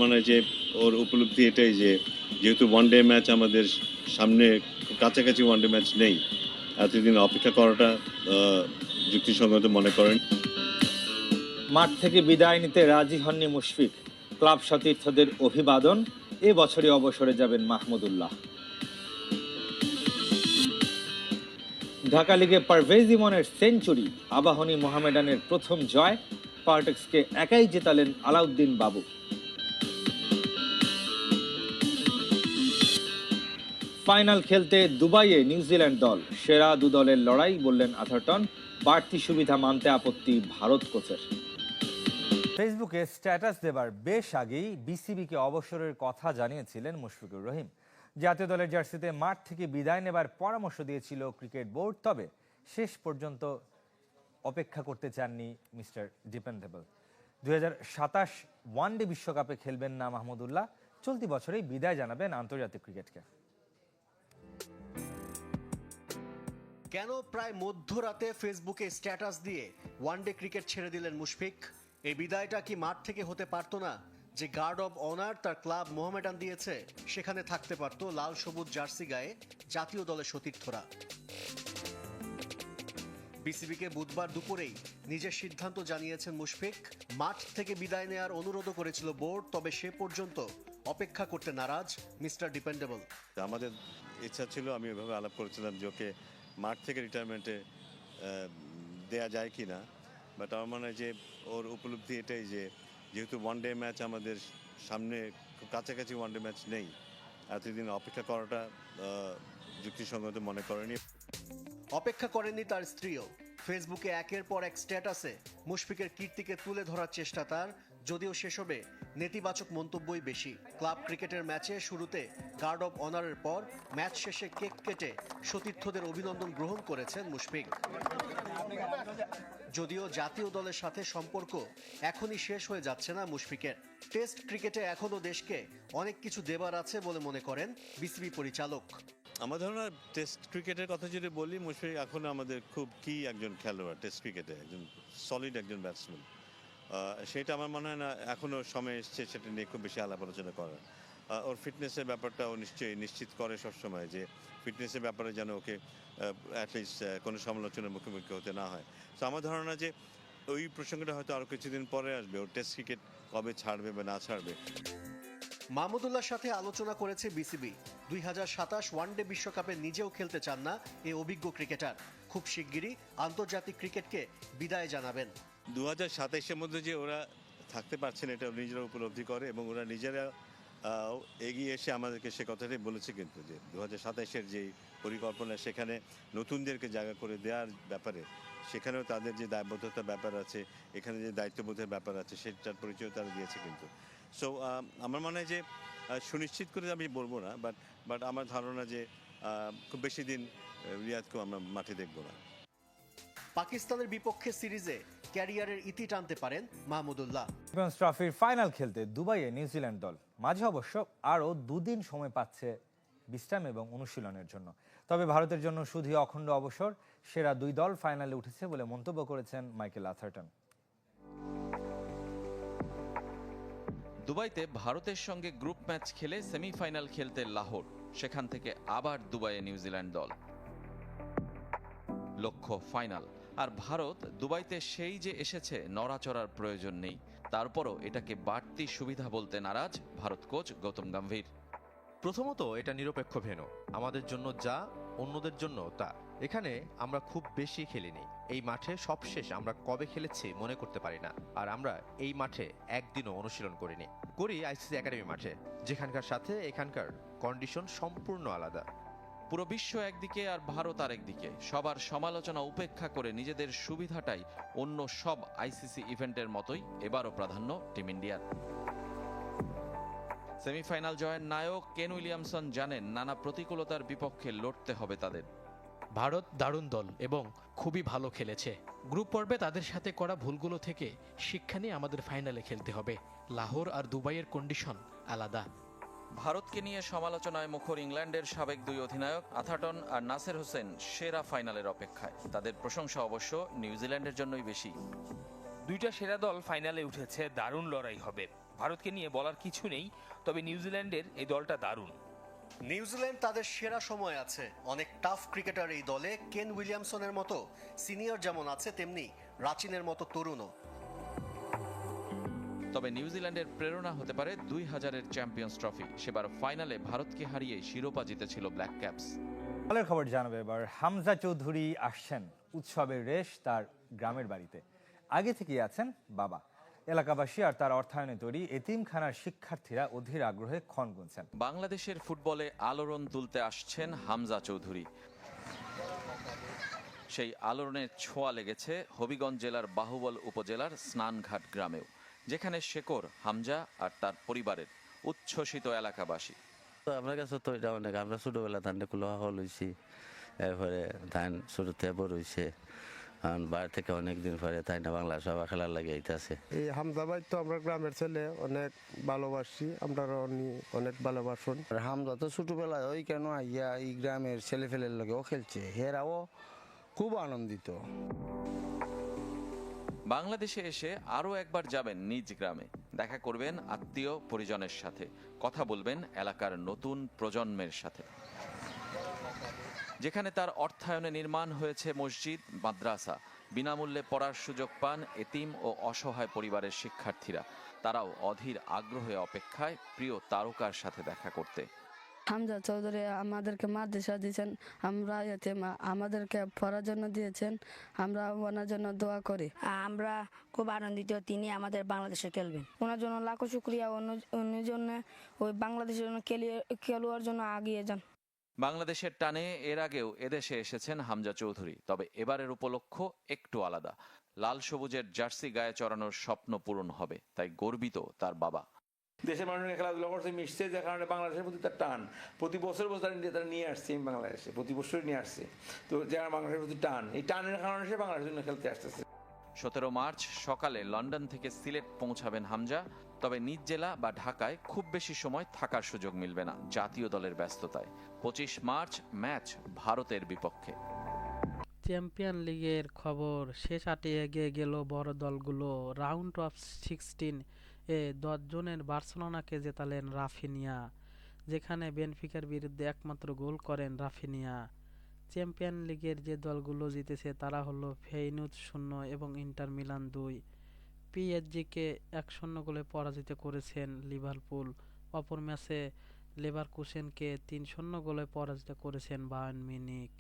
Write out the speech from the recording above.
মানে যে ওর উপলব্ধি এটাই যে যেহেতু ওয়ানডে ম্যাচ আমাদের সামনে কাছাকাছি ওয়ানডে ম্যাচ নেই, এতদিন অপেক্ষা করাটা যুক্তিসঙ্গত মনে করেন। মাঠ থেকে বিদায় নিতে রাজি হননি মুশফিক। ক্লাব সতীর্থদের অভিবাদন, এ বছরই অবসরে যাবেন মাহমুদুল্লাহ। ঢাকা লিগে পারভেজ ইমনের সেঞ্চুরি, আবাহনী মোহামেডানের প্রথম জয়, পার্টেক্সকে একাই জেতালেন আলাউদ্দিন বাবু। ফাইনাল খেলতে দুবাইয়ে নিউজিল্যান্ড দল, সেরা দু দলের লড়াই বললেন আথারটন। বাড়তি সুবিধা মানতে আপত্তি ভারত কোচের। ফেসবুকে স্ট্যাটাস দেবার বেশ আগেই বিসিবিকে অবসরের কথা জানিয়েছিলেন মুশফিকুর রহিম। জাতীয় দলের জার্সিতে মাঠ থেকে বিদায় নেবার পরামর্শ দিয়েছিল ক্রিকেট বোর্ড, তবে শেষ পর্যন্ত অপেক্ষা করতে চাননি মিস্টার ডিপেন্ডেবল। 2027 ওয়ানডে বিশ্বকাপে খেলবেন না মাহমুদুল্লাহ, চলতি বছরেই বিদায় জানাবেন আন্তর্জাতিক ক্রিকেটকে। কেন প্রায় মধ্যরাতে ফেসবুকে স্ট্যাটাস দিয়ে ওয়ানডে ক্রিকেট ছেড়ে দিলেন মুশফিক? এই বিদায়টা কি মাঠ থেকে হতে পারতো না? যে গার্ড অব অনার তার ক্লাব মোহামেডান দিয়েছে, সেখানে থাকতে পারতো লাল সবুজ জার্সি গায়ে জাতীয় দলের সতীর্থরা। বিসিবিকে বুধবার দুপুরেই নিজের সিদ্ধান্ত জানিয়েছেন মুশফিক। মাঠ থেকে বিদায় নেয়ার অনুরোধও করেছিল বোর্ড, তবে সে পর্যন্ত অপেক্ষা করতে নারাজ মিস্টার ডিপেন্ডেবল। আমাদের ইচ্ছা ছিল, আমি এভাবে আলাপ করেছিলাম যে ওকে মাঠ থেকে রিটায়ারমেন্টে দেয়া যায় কি না, বাট আমার মনে হয় যে ওর উপলব্ধি এটাই যে যেহেতু ওয়ানডে ম্যাচ আমাদের সামনে খুব কাছাকাছি ওয়ানডে ম্যাচ নেই, এতদিন অপেক্ষা করাটা যুক্তিসঙ্গত মনে করেনি। অপেক্ষা করেননি তার স্ত্রীও। ফেসবুকে একের পর এক স্ট্যাটাসে মুশফিকের কীর্তিকে তুলে ধরার চেষ্টা তার, যদিও সেসবে নেতিবাচক মন্তব্যই বেশি। ক্লাব ক্রিকেটের ম্যাচে শুরুতে গার্ড অব অনারের পর ম্যাচ শেষে কেক কেটে সতীর্থদের অভিনন্দন গ্রহণ করেছেন মুশফিক। যদিও জাতীয় দলের সাথে সম্পর্ক এখনই শেষ হয়ে যাচ্ছে না মুশফিকের। টেস্ট ক্রিকেটে এখনও দেশকে অনেক কিছু দেবার আছে বলে মনে করেন বিসিবি পরিচালক। আমার ধারণা টেস্ট ক্রিকেটের কথা যদি বলি, মুশফিক এখন আমাদের খুব কি একজন খেলোয়াড়, টেস্ট ক্রিকেটে একজন সলিড একজন ব্যাটসম্যান। সেটা আমার মনে হয় না এখনও সময় এসছে সেটা নিয়ে খুব বেশি আলাপ আলোচনা করার। ওর ফিটনেসের ব্যাপারটা ও নিশ্চয়ই নিশ্চিত করে সবসময় যে ফিটনেসের ব্যাপারে যেন ওকে অ্যাটলিস্ট কোনো সমালোচনার মুখোমুখি হতে না হয়। তো আমার ধারণা যে ওই প্রসঙ্গটা হয়তো আরও কিছুদিন পরে আসবে, ওর টেস্ট ক্রিকেট কবে ছাড়বে বা না ছাড়বে। মাহমুদুল্লাহর সাথে আলোচনা করেছে বিসিবি। 2027 ওয়ানডে বিশ্বকাপে নিজেও খেলতে চান না এই অভিজ্ঞ ক্রিকেটার। খুব শিগগিরই আন্তর্জাতিক ক্রিকেটকে বিদায় জানাবেন। 2027-এর মধ্যে যে ওরা থাকতে পারছেন এটা নিজেরা উপলব্ধি করে এবং ওরা নিজেরা এগিয়ে এসে আমাদেরকে সে কথাটাই বলেছে কিন্তু যে 2027-এর যেই পরিকল্পনা, সেখানে নতুনদেরকে জায়গা করে দেওয়ার ব্যাপারে সেখানেও তাদের যে দায়বদ্ধতার ব্যাপার আছে, এখানে যে দায়িত্ববোধের ব্যাপার আছে, সেটার পরিচয় তারা দিয়েছে কিন্তু। সো আমার মনে হয় যে সুনিশ্চিত করে আমি বলবো না, বাট আমার ধারণা যে খুব বেশি দিন রিয়াদকেও আমরা মাঠে দেখবো না। পাকিস্তানের বিপক্ষে সিরিজে ক্যারিয়ারের ইতি টানতে পারেন মাহমুদুল্লাহ। চ্যাম্পিয়ন্স ট্রফির ফাইনাল খেলতে দুবাইয়ে নিউজিল্যান্ড দল, মাঝে অবশ্য আরও দুদিন সময় পাচ্ছে বিশ্রাম এবং অনুশীলনের জন্য। তবে ভারতের জন্য শুধুই অখণ্ড অবসর, সেরা দুই দল ফাইনালে উঠেছে বলে মন্তব্য করেছেন মাইকেল আথারটন। দুবাইতে ভারতের সঙ্গে গ্রুপ ম্যাচ খেলে সেমিফাইনাল খেলতে লাহোর, সেখান থেকে আবার দুবাইয়ে নিউজিল্যান্ড দল, লক্ষ্য ফাইনাল। আর ভারত দুবাইতে সেই যে এসেছে, নড়াচড়ার প্রয়োজন নেই। তারপরও এটাকে বাড়তি সুবিধা বলতে নারাজ ভারত কোচ গৌতম গম্ভীর। প্রথমত, এটা নিরপেক্ষ ভেন্যু, আমাদের জন্য যা অন্যদের জন্য তা। এখানে আমরা খুব বেশি খেলিনি। এই মাঠে সবশেষ আমরা কবে খেলেছি মনে করতে পারি না। আর আমরা এই মাঠে একদিনও অনুশীলন করি আইসিসি একাডেমি মাঠে, যেখানকার সাথে এখানকার কন্ডিশন সম্পূর্ণ আলাদা। পুরো বিশ্ব একদিকে আর ভারত আরেকদিকে, সবার সমালোচনা উপেক্ষা করে নিজেদের সুবিধাটাই অন্য সব আইসিসি ইভেন্টের মতোই এবারও প্রাধান্য টিম ইন্ডিয়ার। সেমিফাইনাল জয়ের নায়ক কেন উইলিয়ামসন জানেন নানা প্রতিকূলতার বিপক্ষে লড়তে হবে তাদের। ভারত দারুণ দল এবং খুবই ভালো খেলেছে। গ্রুপ পর্বে তাদের সাথে করা ভুলগুলো থেকে শিক্ষা নিয়ে আমাদের ফাইনালে খেলতে হবে। লাহোর আর দুবাইয়ের কন্ডিশন আলাদা। ভারতকে নিয়ে সমালোচনায় মুখর ইংল্যান্ডের সাবেক দুই অধিনায়ক আথারটন আর নাসের হোসেন সেরা ফাইনালের অপেক্ষায়। তাদের প্রশংসা অবশ্য নিউজিল্যান্ডের জন্যই বেশি। দুইটা সেরা দল ফাইনালে উঠেছে, দারুণ লড়াই হবে। ভারতকে নিয়ে বলার কিছু নেই, তবে নিউজিল্যান্ডের এই দলটা দারুণ। নিউজিল্যান্ড তাদের সেরা সময় আছে। অনেক টাফ ক্রিকেটার এই দলে। কেন উইলিয়ামসনের মতো সিনিয়র যেমন আছে, তেমনি রাচিনের মতো তরুণও। তবে নিউজিল্যান্ডের প্রেরণা হতে পারে 2000-এর চ্যাম্পিয়ন্স ট্রফি। সেবার ফাইনালে ভারতকে হারিয়ে শিরোপা জিতেছিল ব্ল্যাক ক্যাপস। দলের খবর জানাবে এবার। হামজা চৌধুরী আসছেন উৎসবের রেশ তার গ্রামের বাড়িতে। আগে থেকেই আছেন বাবা। এলাকাবাসী আর তার অর্থায়নে তৈরি এতিমখানার শিক্ষার্থীরা অধীর আগ্রহে ক্ষণ গুনছেন। বাংলাদেশের ফুটবলে আলোড়ন তুলতে আসছেন হামজা চৌধুরী। সেই আলোড়নের ছোঁয়া লেগেছে হবিগঞ্জ জেলার বাহুবল উপজেলার স্নানঘাট গ্রামেও, যেখানে শেকর, হামজা আর তার পরিবারের উচ্ছ্বসিত এলাকাবাসী। তো আমার কাছে তো এটা অনেক, আমরা ছোটবেলা ধান কুলো হইছি, এরপরে ধান ছোট থেকে বড় হয়েছে, বাইরে থেকে অনেকদিন পরে তাই না বাংলা সবাই খেলার লাগে এইটাছে। এই হামজা ভাই তো আমরা গ্রামের ছেলে, অনেক ভালোবাসি, আমরা অনেক ভালোবাসুন। হামজা তো ছোটবেলায় ওই কেন আইয়া এই গ্রামের ছেলে ফেলের লগেও খেলছে, হেরাও খুব আনন্দিত। বাংলাদেশে এসে আরও একবার যাবেন নিজ গ্রামে, দেখা করবেন আত্মীয় পরিজনের সাথে, কথা বলবেন এলাকার নতুন প্রজন্মের সাথে। যেখানে তার অর্থায়নে নির্মাণ হয়েছে মসজিদ, মাদ্রাসা, বিনামূল্যে পড়ার সুযোগ পান এতিম ও অসহায় পরিবারের শিক্ষার্থীরা। তারাও অধীর আগ্রহে অপেক্ষায় প্রিয় তারকার সাথে দেখা করতে। হামজা চৌধুরী আমাদেরকে মাদ্রাসা দিয়েছেন, আমরা আমাদেরকে পড়ার জন্য দিয়েছেন, আমরা ওনার জন্য দোয়া করি। আমরা খুব আনন্দিত তিনি আমাদের বাংলাদেশে খেলবেন। ওনার জন্য লাখো শুক্রিয়া। অন্য জন্য ওই বাংলাদেশের জন্য খেলোয়াড় জন্য আগিয়ে যান। বাংলাদেশের টানে এর আগেও এদেশে এসেছেন হামজা চৌধুরী, তবে এবারের উপলক্ষ একটু আলাদা। লাল সবুজের জার্সি গায়ে চড়ানোর স্বপ্ন পূরণ হবে, তাই গর্বিত তার বাবা। দেশের মানুষের খেলাধুলা করছে, মিশছে, যে কারণে বাংলাদেশের প্রতি তার টান প্রতি বছর তারা নিয়ে আসছে। বাংলাদেশে প্রতি বছরই নিয়ে আসছে, তো যারা বাংলাদেশের প্রতি টান, এই টানের কারণে সে বাংলাদেশের জন্য খেলতে আসতেছে। 17 মার্চ সকালে লন্ডন থেকে সিলেট পৌঁছাবেন হামজা। তবে নিজ জেলা বা ঢাকায় খুব বেশি সময় থাকার সুযোগ মিলবে না জাতীয় দলের ব্যস্ততায়। 25 মার্চ ম্যাচ ভারতের বিপক্ষে। চ্যাম্পিয়ন লিগের খবর, শেষ 8-এ এগিয়ে গেল বড় দলগুলো। রাউন্ড অফ 16 এ 10 জনের বার্সেলোনাকে জেতালেন রাফিনিয়া, যেখানে বেনফিকার বিরুদ্ধে একমাত্র গোল করেন রাফিনিয়া। চ্যাম্পিয়ন লিগের যে দলগুলো জিতেছে তারা হলো ফেইনুর্দ 0 এবং ইন্টার মিলান 2। পিএসজিকে 1-0 গোলে পরাজিত করেছেন লিভারপুল। অপর ম্যাচে লেভারকুসেনকে 3-0 গোলে পরাজিত করেছেন বায়ার্ন মিউনিখ।